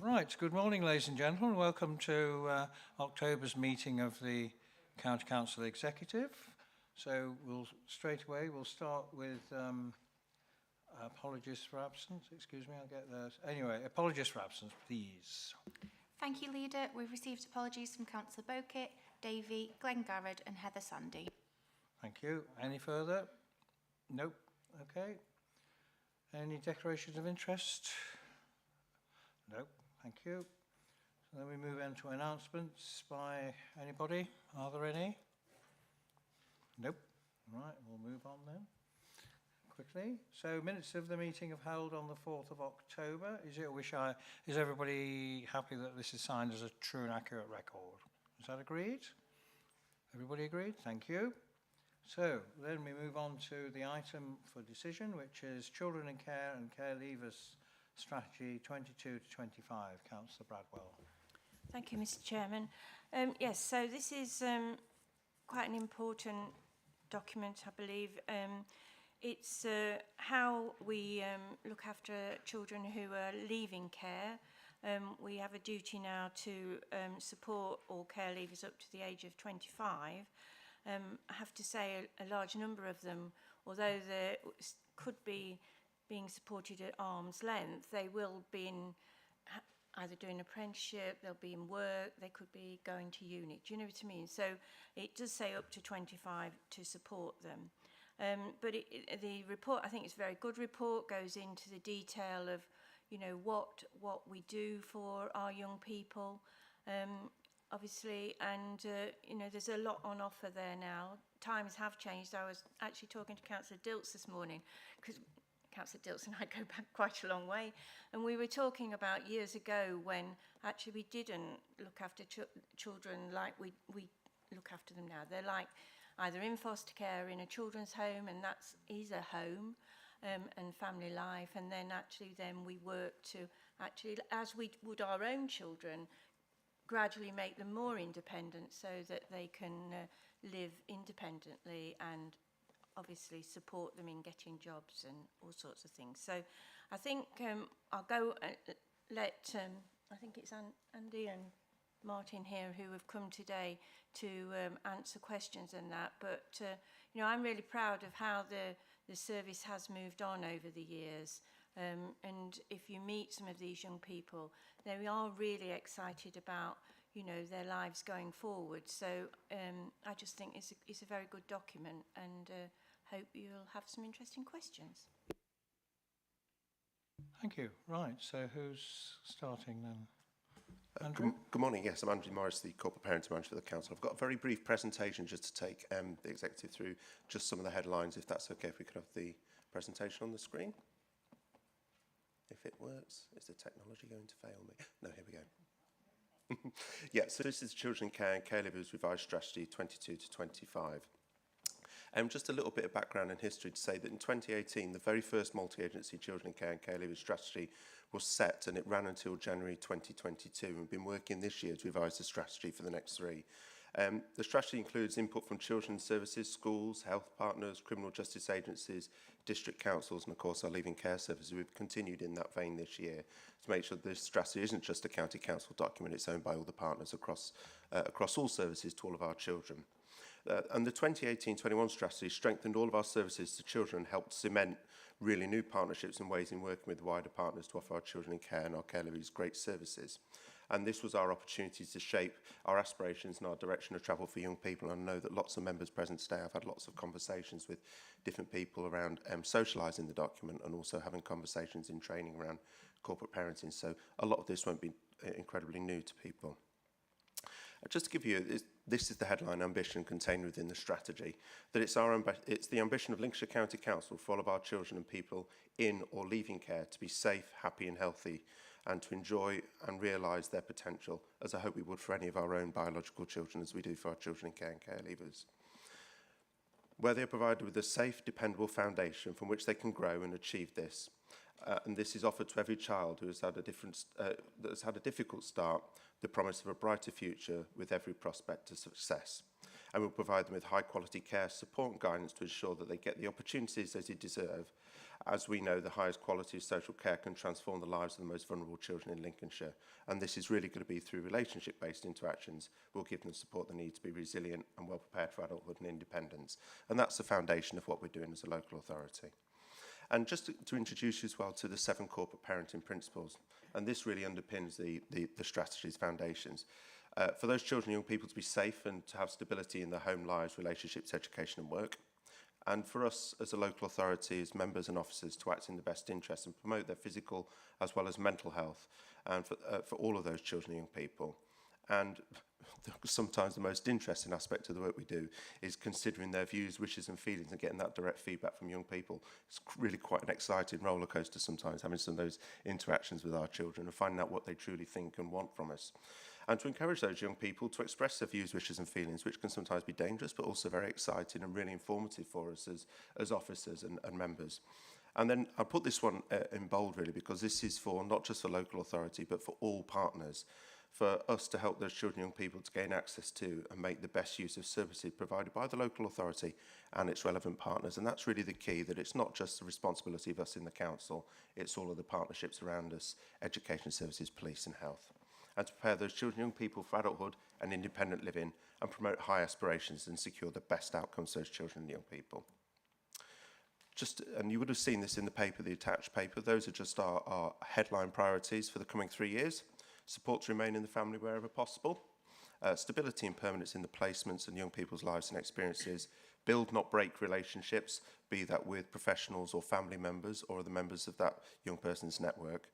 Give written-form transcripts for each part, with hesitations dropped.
Right. Good morning, ladies and gentlemen. Welcome to October's meeting of the County Council Executive. So we'll start with apologies for absence. Excuse me, I'll get those. Anyway, apologies for absence, please. Thank you, Leader. We've received apologies from Councillor Bokit, Davey, Glenn Garrett and Heather Sandy. Thank you. Any further? Nope. Okay. Any declarations of interest? Nope. Thank you. So then we move on to announcements by anybody. Are there any? Nope. Right, we'll move on then quickly. So minutes of the meeting have held on the 4th of October. Is everybody happy that this is signed as a true and accurate record? Is that agreed? Everybody agreed? Thank you. So then we move on to the item for decision, which is Children in Care and Care Leavers Strategy 22 to 25. Councillor Bradwell. Thank you, Mr. Chairman. Yes, so this is quite an important document, I believe. It's how we look after children who are leaving care. We have a duty now to support all care leavers up to the age of 25. I have to say a large number of them, although they could be being supported at arm's length, they will be in either doing apprenticeship, they'll be in work, they could be going to uni. Do you know what I mean? So it does say up to 25 to support them. But the report, I think it's a very good report, goes into the detail of, you know, what we do for our young people, obviously, and, you know, there's a lot on offer there now. Times have changed. I was actually talking to Councillor Dilts this morning, because Councillor Dilts and I go back quite a long way, and we were talking about years ago when actually we didn't look after children like we look after them now. They're like either in foster care, in a children's home, and that is a home, and family life, and then we work to actually, as we would our own children, gradually make them more independent so that they can live independently and obviously support them in getting jobs and all sorts of things. So I think I'll go let, I think it's Andy and Martin here who have come today to answer questions and that. But, you know, I'm really proud of how the service has moved on over the years. And if you meet some of these young people, they are really excited about, you know, their lives going forward. So I just think it's a very good document, and hope you'll have some interesting questions. Thank you. Right, so who's starting then? Good morning. Yes, I'm Andrew Morris, the Corporate Parenting Manager for the Council. I've got a very brief presentation just to take the Executive through just some of the headlines, if that's okay, if we could have the presentation on the screen. If it works. Is the technology going to fail me? No, here we go. Yeah, so this is Children in Care and Care Leavers Revised Strategy 22 to 25. Just a little bit of background and history to say that in 2018, the very first multi-agency Children in Care and Care Leavers Strategy was set, and it ran until January 2022. And we've been working this year to revise the strategy for the next three. The strategy includes input from children's services, schools, health partners, criminal justice agencies, district councils, and of course our leaving care services. We've continued in that vein this year to make sure that this strategy isn't just a county council document, it's owned by all the partners across all services to all of our children. And the 2018-21 strategy strengthened all of our services to children and helped cement really new partnerships and ways in working with wider partners to offer our children in care and our care leavers great services. And this was our opportunity to shape our aspirations and our direction of travel for young people. And I know that lots of members present today have had lots of conversations with different people around socialising the document and also having conversations in training around corporate parenting. So a lot of this won't be incredibly new to people. Just to give you, this is the headline ambition contained within the strategy, that it's the ambition of Lincolnshire County Council for all of our children and people in or leaving care to be safe, happy and healthy, and to enjoy and realise their potential, as I hope we would for any of our own biological children, as we do for our children in care and care leavers. Where they are provided with a safe, dependable foundation from which they can grow and achieve this. And this is offered to every child who has had a difficult start, the promise of a brighter future with every prospect of success. and we'll provide them with high quality care, support and guidance to ensure that they get the opportunities that they deserve. As we know, the highest quality of social care can transform the lives of the most vulnerable children in Lincolnshire, and this is really going to be through relationship-based interactions. We'll give them support they need to be resilient and well prepared for adulthood and independence, and that's the foundation of what we're doing as a local authority. And just to introduce you as well to the 7 corporate parenting principles, and this really underpins the strategy's foundations. For those children and young people to be safe and to have stability in their home lives, relationships, education and work. And for us as a local authority, as members and officers, to act in the best interest and promote their physical as well as mental health, and for all of those children and young people. And sometimes the most interesting aspect of the work we do is considering their views, wishes and feelings and getting that direct feedback from young people. It's really quite an exciting roller coaster sometimes, having some of those interactions with our children and finding out what they truly think and want from us. And to encourage those young people to express their views, wishes and feelings, which can sometimes be dangerous, but also very exciting and really informative for us as officers and members. And then I put this one in bold really, because this is for not just for local authority, but for all partners, for us to help those children and young people to gain access to and make the best use of services provided by the local authority and its relevant partners. And that's really the key, that it's not just the responsibility of us in the council, it's all of the partnerships around us, education services, police and health. And to prepare those children and young people for adulthood and independent living and promote high aspirations and secure the best outcomes for those children and young people. And you would have seen this in the paper, the attached paper, those are just our headline priorities for the coming 3 years. Support to remain in the family wherever possible. Stability and permanence in the placements and young people's lives and experiences. Build, not break relationships, be that with professionals or family members or the members of that young person's network.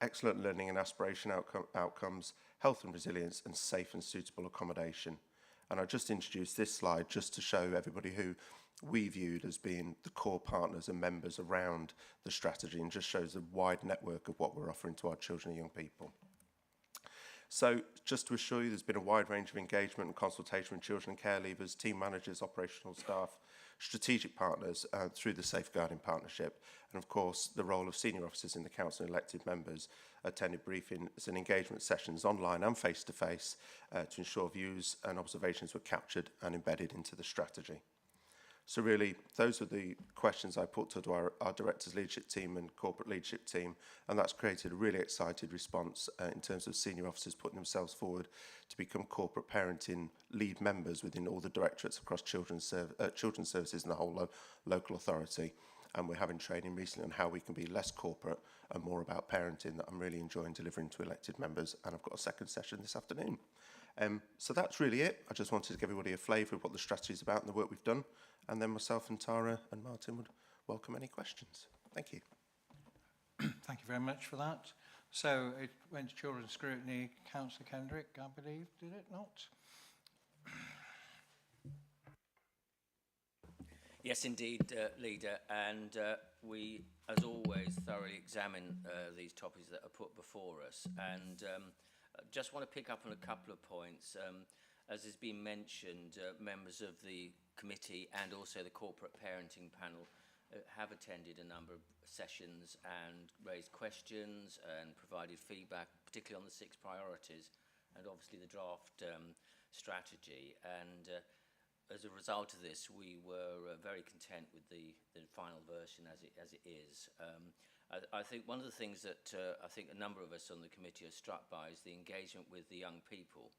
Excellent learning and aspiration outcomes, health and resilience, and safe and suitable accommodation. And I just introduced this slide just to show everybody who we viewed as being the core partners and members around the strategy, and just shows a wide network of what we're offering to our children and young people. So just to assure you, there's been a wide range of engagement and consultation with children and care leavers, team managers, operational staff, strategic partners through the Safeguarding Partnership, and of course the role of senior officers in the council and elected members attended briefings and engagement sessions online and face-to-face to ensure views and observations were captured and embedded into the strategy. So really, those are the questions I put to our directors leadership team and corporate leadership team, and that's created a really excited response in terms of senior officers putting themselves forward to become corporate parenting lead members within all the directorates across children's services and the whole local authority. And we're having training recently on how we can be less corporate and more about parenting that I'm really enjoying delivering to elected members, and I've got a second session this afternoon. So that's really it. I just wanted to give everybody a flavour of what the strategy is about and the work we've done. And then myself and Tara and Martin would welcome any questions. Thank you. Thank you very much for that. So it went to children's scrutiny. Councillor Kendrick, I believe, did it not? Yes, indeed, Leader. And we, as always, thoroughly examine these topics that are put before us. And just want to pick up on a couple of points. As has been mentioned, members of the committee and also the corporate parenting panel have attended a number of sessions and raised questions and provided feedback, particularly on the 6 priorities and obviously the draft strategy. And as a result of this, we were very content with the final version as it is. I think one of the things that I think a number of us on the committee are struck by is the engagement with the young people.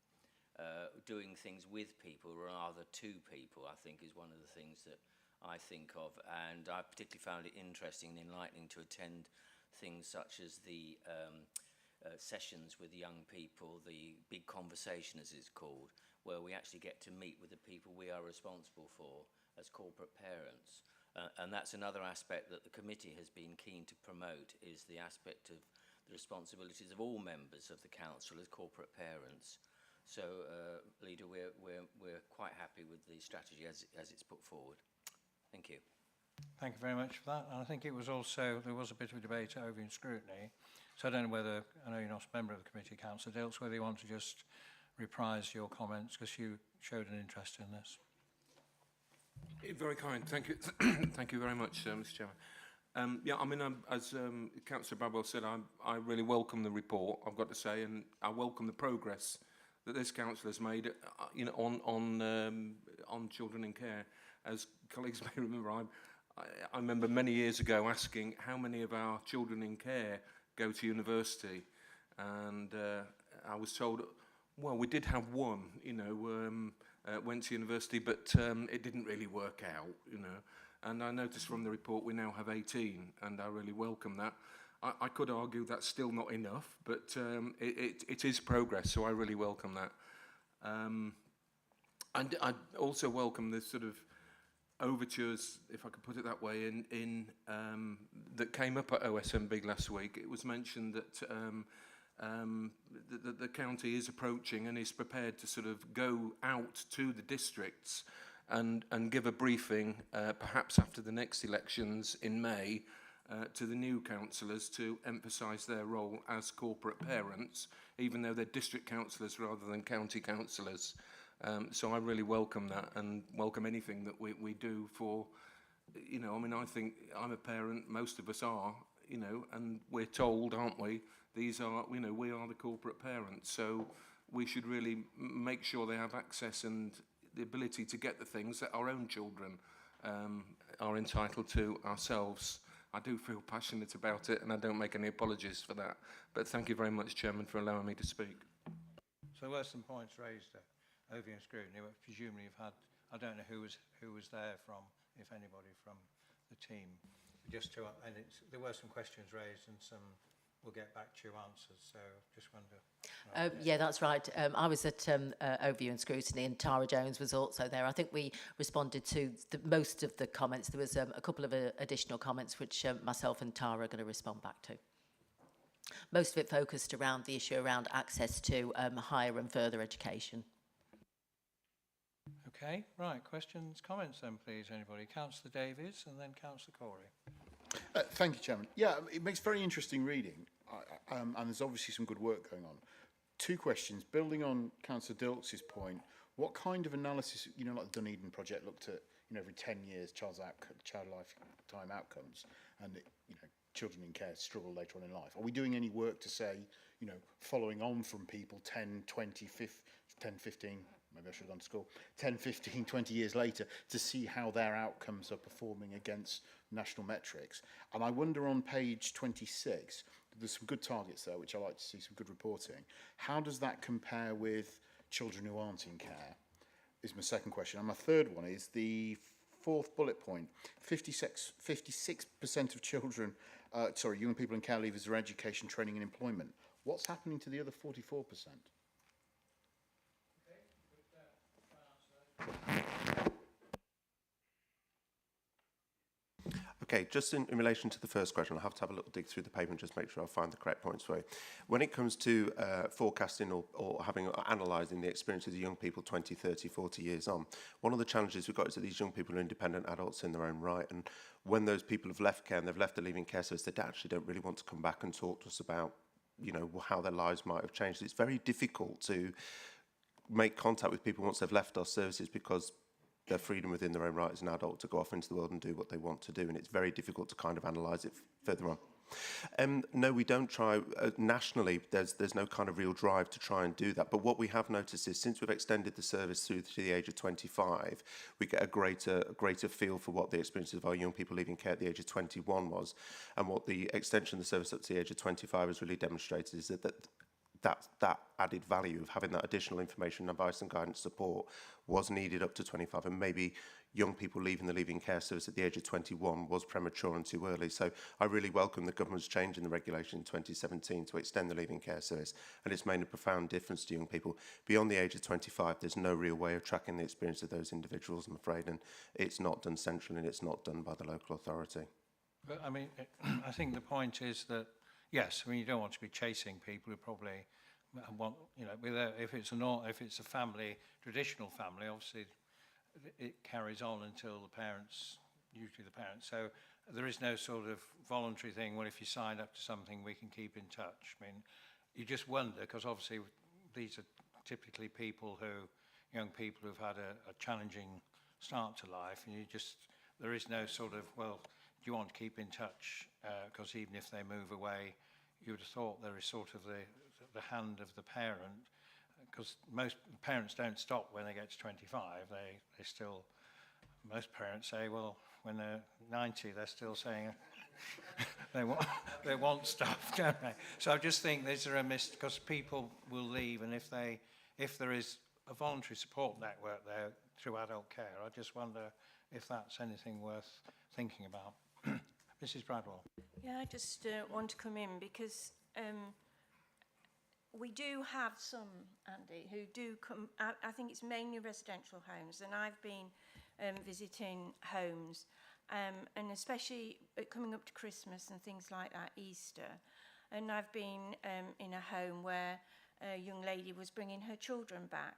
Doing things with people rather to people, I think, is one of the things that I think of. And I particularly found it interesting and enlightening to attend things such as the sessions with young people, the big conversation as it's called, where we actually get to meet with the people we are responsible for as corporate parents. And that's another aspect that the committee has been keen to promote, is the aspect of the responsibilities of all members of the council as corporate parents. So, Leader, we're quite happy with the strategy as it's put forward. Thank you. Thank you very much for that. And I think it was also, there was a bit of a debate over in scrutiny. So I don't know whether, I know you're not a member of the committee, Councillor Dilks, whether you want to just reprise your comments, because you showed an interest in this. Very kind. Thank you. Thank you very much, Mr. Chairman. Yeah, I mean, as Councillor Babwell said, I really welcome the report, I've got to say, and I welcome the progress that this council has made, on children in care. As colleagues may remember, I remember many years ago asking how many of our children in care go to university, and I was told, well, we did have one, went to university, but it didn't really work out, And I noticed from the report we now have 18, and I really welcome that. I could argue that's still not enough, but it is progress, so I really welcome that. And I also welcome the sort of overtures, if I could put it that way, that came up at OSMB last week. It was mentioned that the county is approaching and is prepared to sort of go out to the districts and give a briefing, perhaps after the next elections in May, to the new councillors to emphasise their role as corporate parents, even though they're district councillors rather than county councillors. So I really welcome that and welcome anything that we do for, I think I'm a parent, most of us are, and we're told, aren't we, these are, we are the corporate parents. So we should really make sure they have access and the ability to get the things that our own children are entitled to ourselves. I do feel passionate about it, and I don't make any apologies for that. But thank you very much, Chairman, for allowing me to speak. So there were some points raised at Overview and Scrutiny, but presumably you've had, I don't know who was there from, if anybody from the team. Just to, and there were some questions raised and some we'll get back to you answers, so just wonder. Yeah, that's right. I was at Overview and Scrutiny, and Tara Jones was also there. I think we responded to most of the comments. There was a couple of additional comments which myself and Tara are going to respond back to. Most of it focused around the issue around access to higher and further education. Okay, right. Questions, comments then, please, anybody? Councillor Davies and then Councillor Corey. Thank you, Chairman. Yeah, it makes very interesting reading, and there's obviously some good work going on. Two questions. Building on Councillor Dilks's point, what kind of analysis, like the Dunedin project looked at, every 10 years, child lifetime outcomes, and, children in care struggle later on in life. Are we doing any work to say, following on from people 10, 20, 10, 15, maybe I should have gone to school, 10, 15, 20 years later to see how their outcomes are performing against national metrics? And I wonder on page 26, there's some good targets there, which I like to see, some good reporting. How does that compare with children who aren't in care, is my second question. And my third one is the fourth bullet point. 56% of children, young people in care leavers are education, training and employment. What's happening to the other 44%? Okay, just in relation to the first question, I'll have to have a little dig through the paper and just make sure I find the correct points for you. When it comes to forecasting or analysing the experience of the young people 20, 30, 40 years on, one of the challenges we've got is that these young people are independent adults in their own right, and when those people have left care and they've left the leaving care service, they actually don't really want to come back and talk to us about, how their lives might have changed. It's very difficult to make contact with people once they've left our services because their freedom within their own right as an adult to go off into the world and do what they want to do, and it's very difficult to kind of analyse it further on. No, we don't try nationally. There's no kind of real drive to try and do that. But what we have noticed is since we've extended the service through to the age of 25, we get a greater feel for what the experiences of our young people leaving care at the age of 21 was, and what the extension of the service up to the age of 25 has really demonstrated is that added value of having that additional information, advice and guidance support was needed up to 25, and maybe young people leaving the leaving care service at the age of 21 was premature and too early. So I really welcome the government's change in the regulation in 2017 to extend the leaving care service, and it's made a profound difference to young people. Beyond the age of 25, there's no real way of tracking the experience of those individuals, I'm afraid, and it's not done centrally and it's not done by the local authority. But I mean, I think the point is that, yes, I mean, you don't want to be chasing people who probably want, if it's a family, traditional family, obviously it carries on until the parents, usually the parents. So there is no sort of voluntary thing, well, if you sign up to something, we can keep in touch. I mean, you just wonder, because obviously these are typically young people who've had a challenging start to life, and there is no sort of, well, do you want to keep in touch? Because even if they move away, you would have thought there is sort of the hand of the parent, because most parents don't stop when they get to 25. They still, most parents say, well, when they're 90, they're still saying they want stuff, don't they? So I just think these are a miss, because people will leave, and if there is a voluntary support network there through adult care, I just wonder if that's anything worth thinking about. Mrs. Bradwell. Yeah, I just want to come in because we do have some, Andy, who do come, I think it's mainly residential homes, and I've been visiting homes, and especially coming up to Christmas and things like that, Easter, and I've been in a home where a young lady was bringing her children back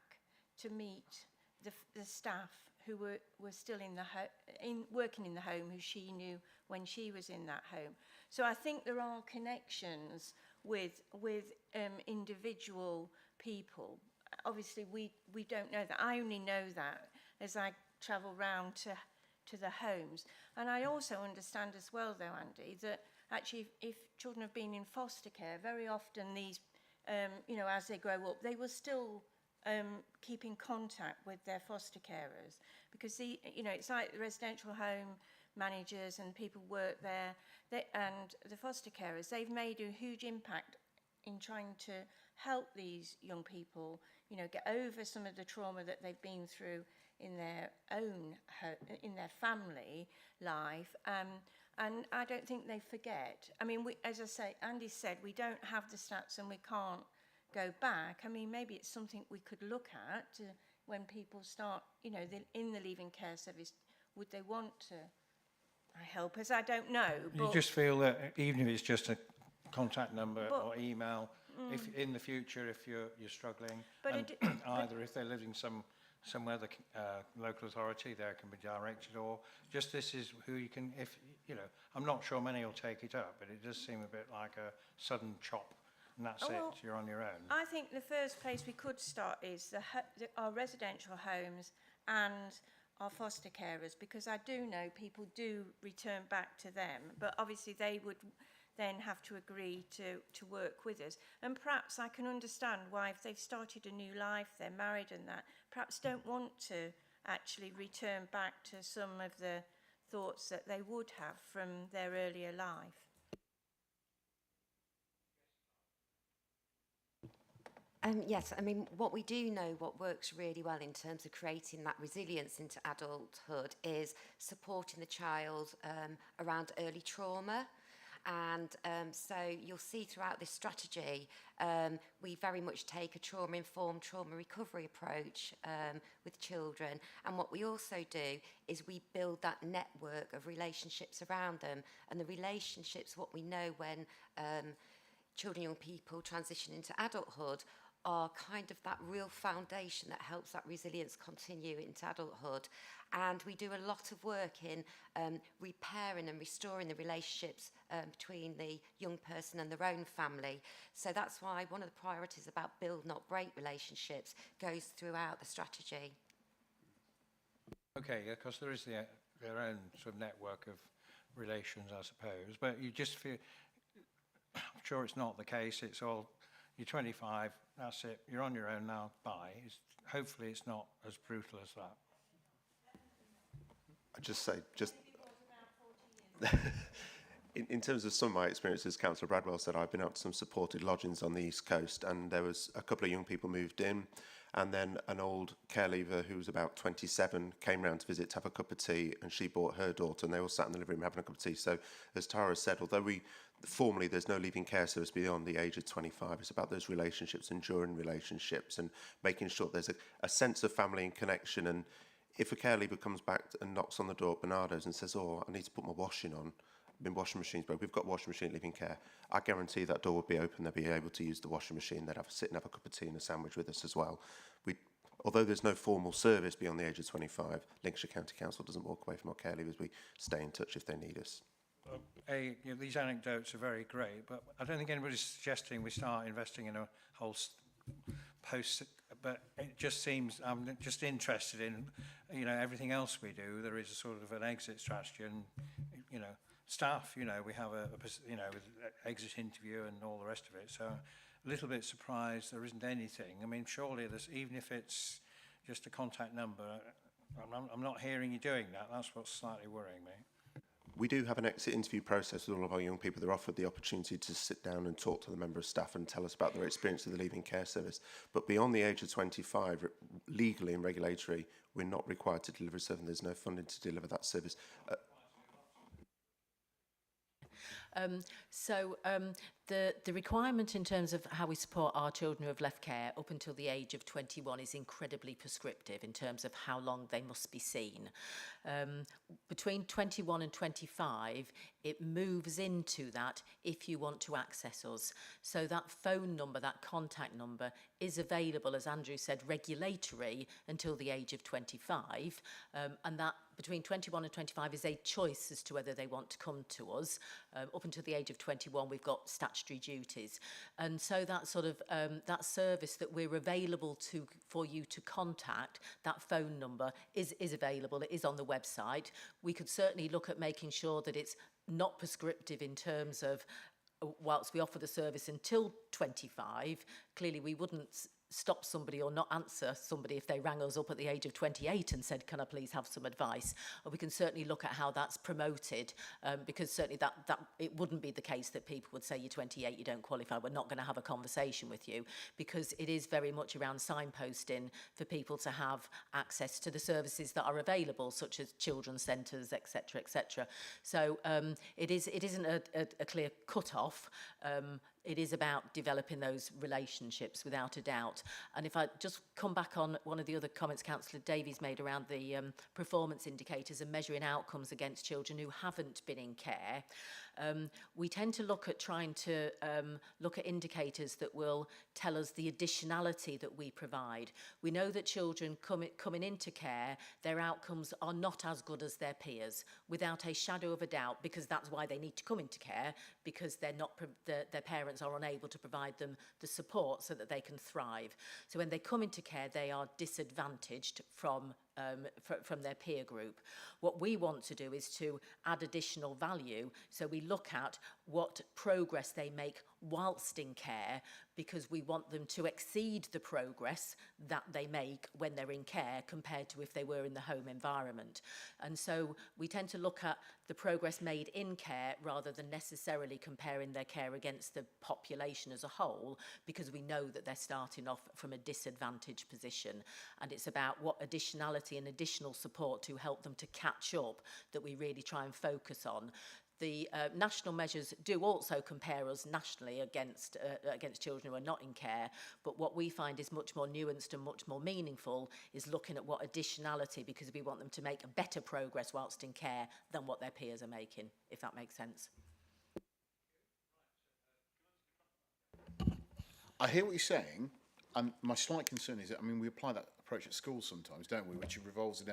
to meet the staff who were still working in the home, who she knew when she was in that home. So I think there are connections with individual people. Obviously, we don't know that. I only know that as I travel round to the homes. And I also understand as well, though, Andy, that actually if children have been in foster care, very often these, as they grow up, they will still keep in contact with their foster carers, because it's like the residential home managers and people work there, and the foster carers, they've made a huge impact in trying to help these young people, get over some of the trauma that they've been through in their own in their family life, and I don't think they forget. I mean, as I say, Andy said, we don't have the stats and we can't go back. I mean, maybe it's something we could look at when people start, in the leaving care service. Would they want to help us? I don't know. You just feel that even if it's just a contact number or email, if in the future, if you're struggling, either if they're living somewhere the local authority there can be directed, or just this is who you can, if I'm not sure many will take it up, but it does seem a bit like a sudden chop. And that's you're on your own. I think the first place we could start is our residential homes and our foster carers, because I do know people do return back to them, but obviously they would then have to agree to work with us. And perhaps I can understand why, if they've started a new life, they're married and that, perhaps don't want to actually return back to some of the thoughts that they would have from their earlier life. Yes, I mean, what we do know, what works really well in terms of creating that resilience into adulthood, is supporting the child around early trauma. And so you'll see throughout this strategy, we very much take a trauma-informed, trauma recovery approach with children. And what we also do is we build that network of relationships around them. And the relationships, what we know when children, young people transition into adulthood, are kind of that real foundation that helps that resilience continue into adulthood. And we do a lot of work in repairing and restoring the relationships between the young person and their own family. So that's why one of the priorities about build, not break relationships goes throughout the strategy. Okay, because there is their own sort of network of relations, I suppose, but you just feel, I'm sure it's not the case, it's all, you're 25, that's it, you're on your own now, bye. Hopefully it's not as brutal as that. I'd just say, in terms of some of my experiences, Councillor Bradwell said I've been out to some supported lodgings on the East Coast, and there was a couple of young people moved in, and then an old care leaver who was about 27 came round to visit to have a cup of tea, and she brought her daughter, and they all sat in the living room having a cup of tea. So, as Tara said, although formally there's no leaving care service beyond the age of 25, it's about those relationships, enduring relationships, and making sure there's a sense of family and connection. And if a care leaver comes back and knocks on the door at Bernardo's and says, oh, I need to put my washing on, been washing machines, but we've got washing machine living care, I guarantee that door would be open, they'd be able to use the washing machine, they'd sit and have a cup of tea and a sandwich with us as well. Although there's no formal service beyond the age of 25, Lincolnshire County Council doesn't walk away from our care leavers, we stay in touch if they need us. These anecdotes are very great, but I don't think anybody's suggesting we start investing in a whole post, but it just seems, I'm just interested in, everything else we do, there is a sort of an exit strategy, and, staff, we have with exit interview and all the rest of it. So a little bit surprised there isn't anything. I mean, surely there's, even if it's just a contact number, I'm not hearing you doing that. That's what's slightly worrying me. We do have an exit interview process with all of our young people. They're offered the opportunity to sit down and talk to the member of staff and tell us about their experience of the Leaving Care Service. But beyond the age of 25, legally and regulatory, we're not required to deliver a service. There's no funding to deliver that service. The requirement in terms of how we support our children who have left care up until the age of 21 is incredibly prescriptive in terms of how long they must be seen. Between 21 and 25, it moves into that if you want to access us. So that phone number, that contact number, is available, as Andrew said, regulatory until the age of 25. And that between 21 and 25 is a choice as to whether they want to come to us. Up until the age of 21, we've got statutory duties. And so that sort of, that service that we're available to for you to contact, that phone number is available. It is on the website. We could certainly look at making sure that it's not prescriptive in terms of, whilst we offer the service until 25, clearly we wouldn't stop somebody or not answer somebody if they rang us up at the age of 28 and said, can I please have some advice? Or we can certainly look at how that's promoted, because certainly that it wouldn't be the case that people would say you're 28, you don't qualify, we're not going to have a conversation with you, because it is very much around signposting for people to have access to the services that are available, such as children's centres, etc., etc. So it isn't a clear cut-off. It is about developing those relationships, without a doubt. And if I just come back on one of the other comments Councillor Davies made around the performance indicators and measuring outcomes against children who haven't been in care, we tend to look at trying to look at indicators that will tell us the additionality that we provide. We know that children coming into care, their outcomes are not as good as their peers, without a shadow of a doubt, because that's why they need to come into care, because they're not their parents are unable to provide them the support so that they can thrive. So when they come into care, they are disadvantaged from their peer group. What we want to do is to add additional value. So we look at what progress they make whilst in care, because we want them to exceed the progress that they make when they're in care compared to if they were in the home environment. And so we tend to look at the progress made in care rather than necessarily comparing their care against the population as a whole, because we know that they're starting off from a disadvantaged position. And it's about what additionality and additional support to help them to catch up that we really try and focus on. The national measures do also compare us nationally against children who are not in care, but what we find is much more nuanced and much more meaningful is looking at what additionality, because we want them to make better progress whilst in care than what their peers are making, if that makes sense. I hear what you're saying, and my slight concern is that, I mean, we apply that approach at school sometimes, don't we, which involves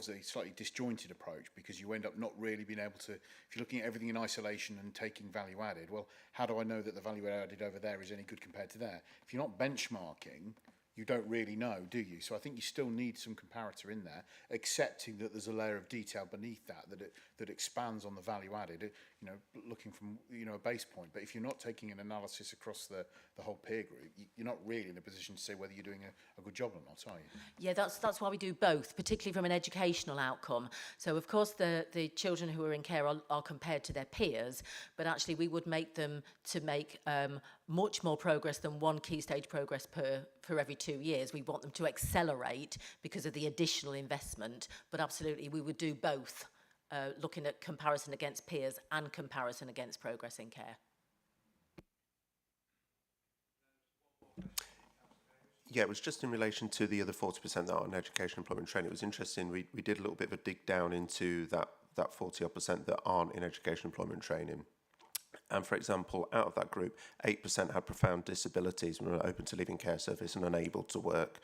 a slightly disjointed approach, because you end up not really being able to, if you're looking at everything in isolation and taking value added, well, how do I know that the value added over there is any good compared to there? If you're not benchmarking, you don't really know, do you? So I think you still need some comparator in there, accepting that there's a layer of detail beneath that expands on the value added, you know, looking from, you know, a base point. But if you're not taking an analysis across the whole peer group, you're not really in a position to say whether you're doing a good job or not, are you? Yeah, that's why we do both, particularly from an educational outcome. So of course the children who are in care are compared to their peers, but actually we would make them to make much more progress than one key stage progress for every 2 years. We want them to accelerate because of the additional investment, but absolutely we would do both, looking at comparison against peers and comparison against progress in care. Yeah, it was just in relation to the other 40% that are in education, employment, training. It was interesting. We did a little bit of a dig down into that 40% that aren't in education, employment, training. And for example, out of that group, 8% had profound disabilities and were open to leaving care service and unable to work.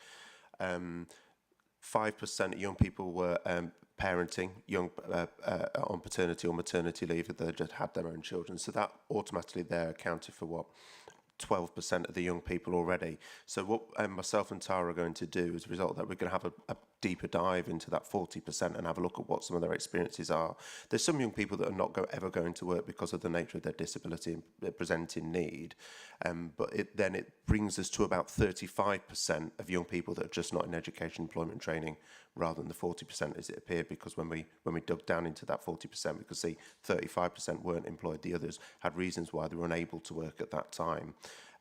5% of young people were parenting, on paternity or maternity leave, that they just had their own children. So that automatically there accounted for what? 12% of the young people already. So what myself and Tara are going to do as a result of that, we're going to have deeper dive into that 40% and have a look at what some of their experiences are. There's some young people that are not ever going to work because of the nature of their disability and their presenting need, but then it brings us to about 35% of young people that are just not in education, employment, training, rather than the 40% as it appeared, because when we dug down into that 40%, we could see 35% weren't employed. The others had reasons why they were unable to work at that time.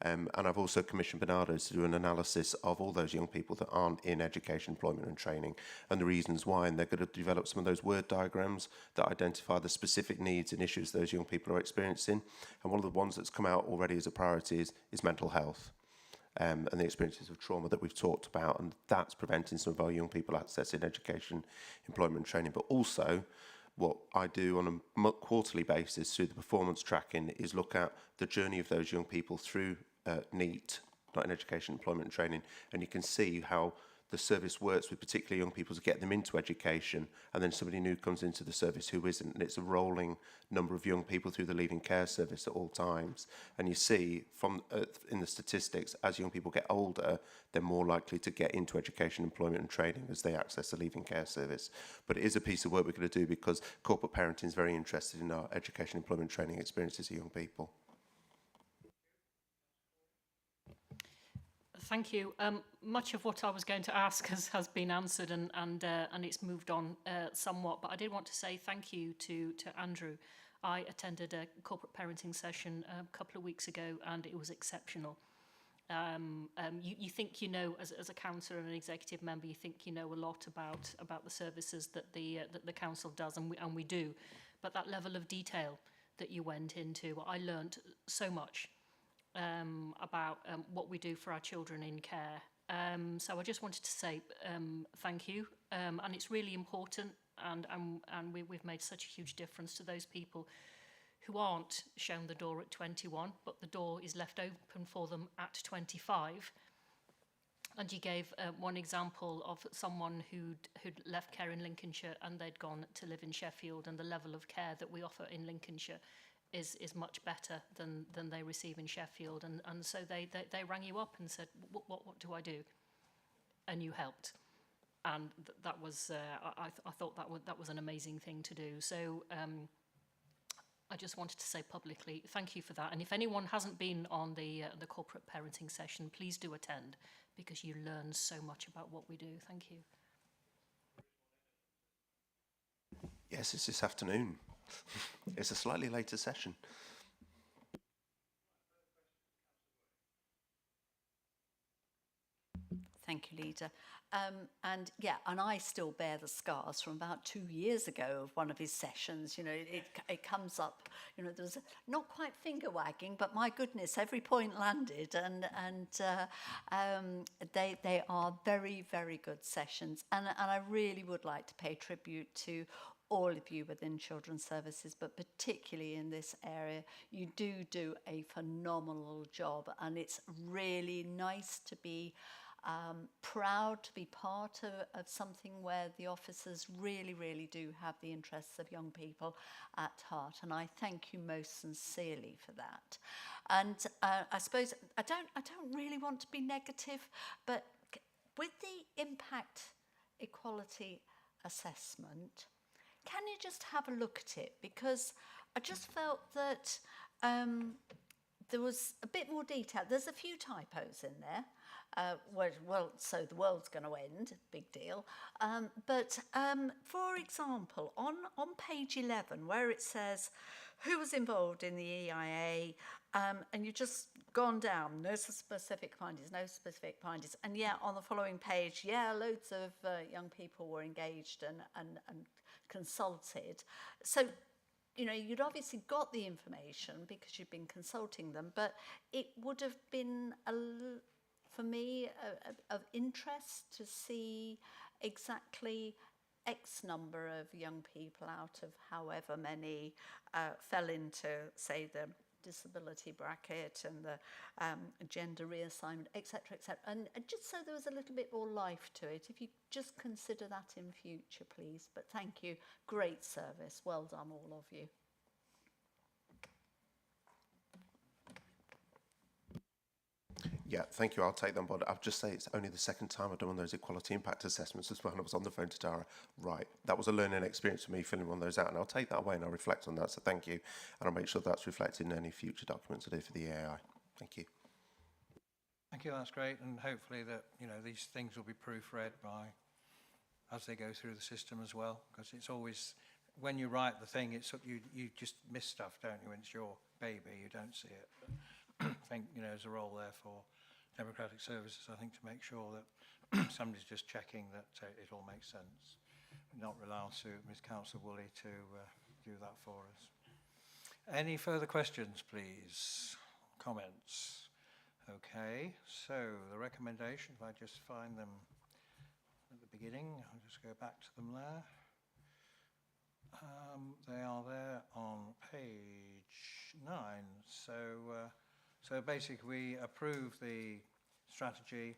And I've also commissioned Bernardo to do an analysis of all those young people that aren't in education, employment and training and the reasons why, and they're going to develop some of those word diagrams that identify the specific needs and issues those young people are experiencing. And one of the ones that's come out already as a priority is mental health. And the experiences of trauma that we've talked about, and that's preventing some of our young people accessing education, employment and training. But also, what I do on a quarterly basis through the performance tracking is look at the journey of those young people through NEAT, not in education, employment and training, and you can see how the service works with particularly young people to get them into education, and then somebody new comes into the service who isn't, and it's a rolling number of young people through the leaving care service at all times. And you see from in the statistics, as young people get older, they're more likely to get into education, employment and training as they access the leaving care service. But it is a piece of work we're going to do because corporate parenting is very interested in our education, employment and training experiences of young people. Thank you. Much of what I was going to ask has been answered, and it's moved on somewhat. But I did want to say thank you to Andrew. I attended a corporate parenting session a couple of weeks ago, and it was exceptional. You think you know, as a councillor and an executive member, you think you know a lot about the services that the council does, and we do. But that level of detail that you went into, I learned so much about what we do for our children in care. So I just wanted to say thank you, and it's really important, and we've made such a huge difference to those people who aren't shown the door at 21, but the door is left open for them at 25. And you gave one example of someone who'd left care in Lincolnshire and they'd gone to live in Sheffield, and the level of care that we offer in Lincolnshire is much better than they receive in Sheffield, and so they rang you up and said, what do I do? And you helped, and that was I thought that was an amazing thing to do. So I just wanted to say publicly thank you for that. And if anyone hasn't been on the corporate parenting session, please do attend, because you learn so much about what we do. Thank you. Yes, it's this afternoon. It's a slightly later session. Thank you, Leader. And I still bear the scars from about 2 years ago of one of his sessions. You know, it comes up, you know, there was not quite finger wagging, but my goodness, every point landed, and they are very, very good sessions. And I really would like to pay tribute to all of you within Children's Services, but particularly in this area. You do a phenomenal job, and it's really nice to be proud to be part of something where the officers really do have the interests of young people at heart, and I thank you most sincerely for that. And I suppose I don't really want to be negative, but with the impact equality assessment, can you just have a look at it? Because I just felt that there was a bit more detail. There's a few typos in there. Well, so the world's going to end, big deal. But for example, on page 11, where it says who was involved in the EIA, and you've just gone down, no specific findings, and on the following page, loads of young people were engaged and consulted. So, you know, you'd obviously got the information because you've been consulting them, but it would have been, for me, of interest to see exactly X number of young people out of however many fell into, say, the disability bracket and the gender reassignment, etc., and just so there was a little bit more life to it. If you just consider that in future, please. But thank you, great service, well done, all of you. Yeah, thank you. I'll take them. But I'll just say it's only the second time I've done one of those equality impact assessments as well. And I was on the phone to Tara. Right, that was a learning experience for me filling one of those out, and I'll take that away and I'll reflect on that. So thank you, and I'll make sure that's reflected in any future documents I do for the AI. Thank you. Thank you, that's great, and hopefully that, you know, these things will be proofread by, as they go through the system as well, because it's always, when you write the thing, it's you just miss stuff, don't you, when it's your baby, you don't see it. But I think, you know, there's a role there for democratic services, I think, to make sure that somebody's just checking that it all makes sense. Not rely on Ms. Councillor Woolley to do that for us. Any further questions, please? Comments? Okay, so the recommendation, if I just find them at the beginning, I'll just go back to them there. They are there on page 9. So basically we approve the strategy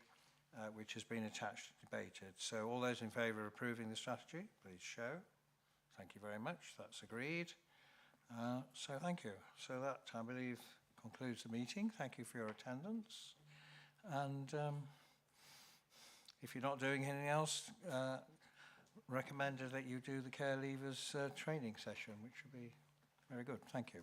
which has been attached and debated. So all those in favour of approving the strategy, please show. Thank you very much, that's agreed. So thank you. So that, I believe, concludes the meeting. Thank you for your attendance. And if you're not doing anything else, recommended that you do the care leavers training session, which would be very good. Thank you.